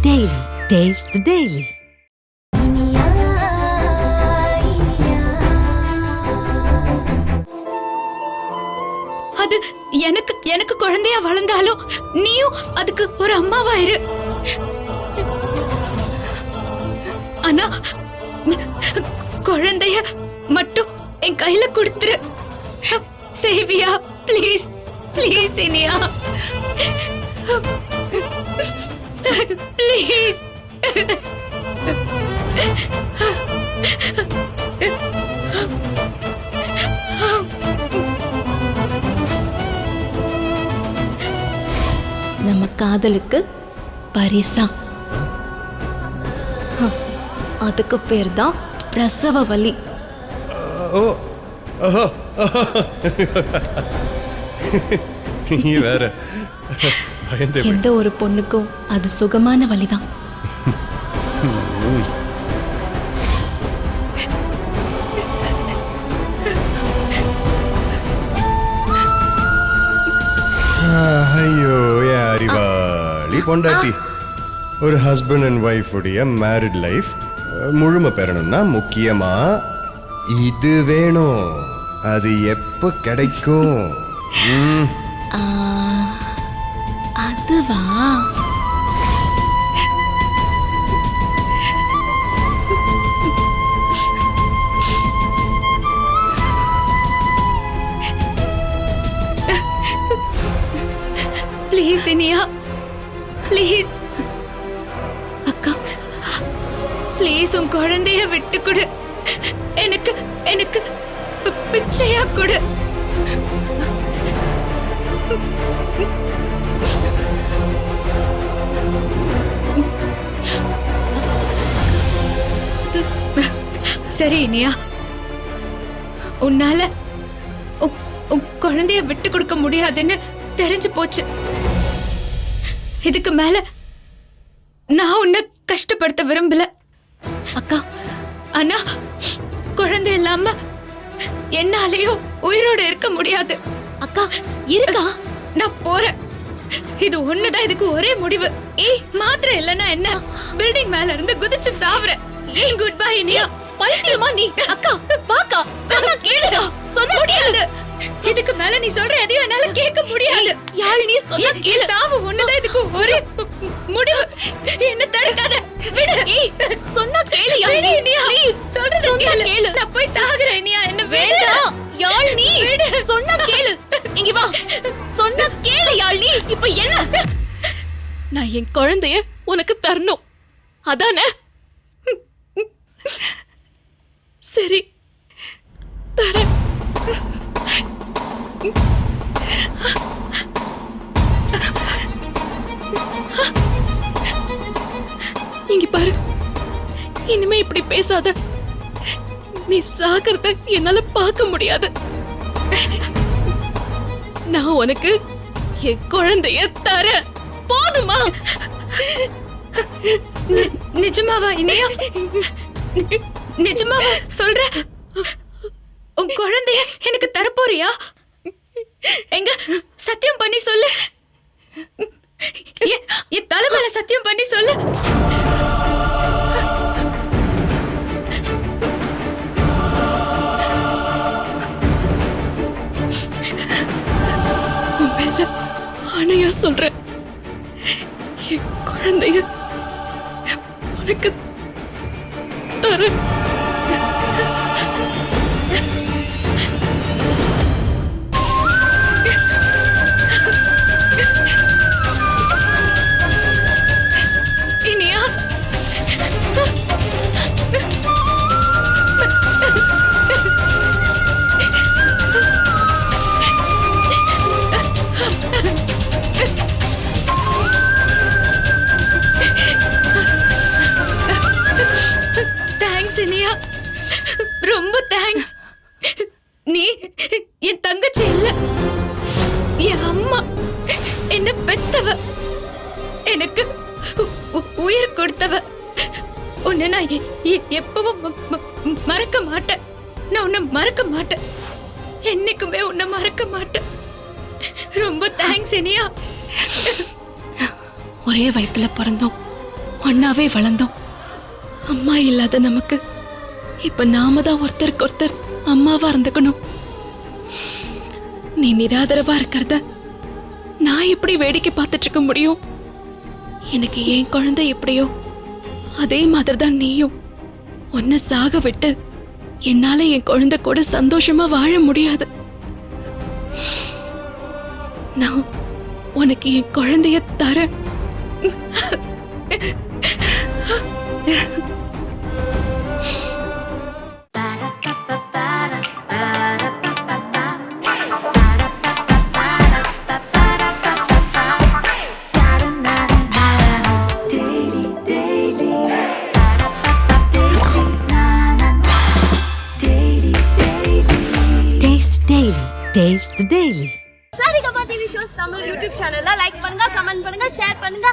Daily. Taste the Daily. அது எனக்கு குழந்தையா வளர்ந்தாலும் நீயும் அதுக்கு ஒரு அம்மாவாயிரு. ஆனா குழந்தைய மட்டும் என் கையில கொடுத்துரு. சேவியா, ப்ளீஸ் ப்ளீஸ் இனியா, ப்ளீஸ். நம்ம காதலுக்கு பரிசா அதுக்கு பேர் தான் பிரசவ வலி. நீ வேற எந்த ஒரு பொண்ணுக்கும் அது சுகமான வலிதான். ஐயோ அறிவாளி பொண்டாட்டி. ஒரு ஹஸ்பண்ட் அண்ட் ஒய்ஃப் உடைய மேரிட் லைஃப் முழுமை பெறணும்னா முக்கியமா இது வேணும். அது எப்ப கிடைக்கும்? அதுவா? Please Iniya, please. அக்கா ப்ளீஸ் உன் குழந்தைய விட்டு கொடு. எனக்கு எனக்கு பிச்சையா கொடு. சரி இனியா, உன்னால உன் குழந்தைய விட்டு கொடுக்க முடியாதுன்னு தெரிஞ்சு போச்சு. இதுக்கு மேல நான் உன்னை கஷ்டப்படுத்த விரும்பல அக்கா. ஆனா குழந்தை இல்லாம என்னாலேயும் உயிரோட இருக்க முடியாது. அக்கா இருக்கா? நான் போறேன். இது ஒண்ணுதான் இதுக்கு ஒரே முடிவு. ஏய், மாத்திரை இல்லைன்னா என்ன? பில்டிங் மேல இருந்து குதிச்சு சாவுறேன். ஏய், குட் பை இனியா. பைத்தியமா நீ? அக்கா பாக்கா, சொன்னா கேளுடா. சொன்னா முடியாது. இதுக்கு மேல நீ சொல்ற எதையும் என்னால கேட்க முடியாது. யாழ் நீ சொன்னா கேளு. சாவு ஒண்ணுதான் இதுக்கு ஒரே முடிவு. என்ன தடுக்காத. விடு. ஏய், சொன்னா கேளு யாழ் நீ. ப்ளீஸ் சொல்றத கேளு. நான் போய் சாகுறேன் இனியா. என்ன வேண்டாம் யாழ் நீ. சொன்னா கேளு. இங்க வா. சொன்னா கேளு யாழ் நீ. இப்ப என்ன? நான் என் குழந்தைய உனக்கு தரணும், அதானே? சரி, தரேன். இங்க பாரு, இனிமே இப்படி பேசாத. நீ சாகிறத என்னால பார்க்க முடியாது. நான் உனக்கு என் குழந்தைய தரேன், போதுமா? நிஜமாவா இனியா? நிஜமாவா சொல்ற? உன் குழந்தைய எனக்கு தரப்போறியா? எங்க சத்தியம் பண்ணி சொல்லு. என் தலைமையில சத்தியம் பண்ணி சொல்லு. உன் மேல ஆணையா சொல்றேன், என் குழந்தைய உனக்கு தரேன். இனியா, தேங்க்ஸ் இனியா, ரொம்ப தேங்க்ஸ். நீ என் தங்கச்சி இல்ல, என் அம்மா. என்ன பெத்தவ, எனக்கு உயிர் கொடுத்தவ. உன்னை நான் எப்பவும் மறக்க மாட்டேன். நான் உன்னை மறக்க மாட்டேன். என்னைக்குமே உன்னை மறக்க மாட்டேன். ரொம்ப தேங்க்ஸ் இனியா. ஒரே வயித்துல பிறந்தோம், ஒன்னாவே வளர்ந்தோம். அம்மா இல்லாத நமக்கு இப்ப நாம தான் ஒருத்தருக்கு ஒருத்தர் அம்மாவா இருந்துக்கணும். நீ நிராதரவா இருக்கிறத நான் எப்படி வேடிக்கை பார்த்துட்டு இருக்க முடியும்? எனக்கு என் குழந்தை எப்படியோ அதே மாதிரிதான் நீயும். உன்னை சாக விட்டு என்னால என் குழந்தை கூட சந்தோஷமா வாழ முடியாது. நான் உனக்கு என் குழந்தைய தரேன். Taste the Daily. Taste the Daily. Saregama TV shows Tamil YouTube சேனல்ல லைக் பண்ணுங்க, கமெண்ட் பண்ணுங்க, ஷேர் பண்ணுங்க,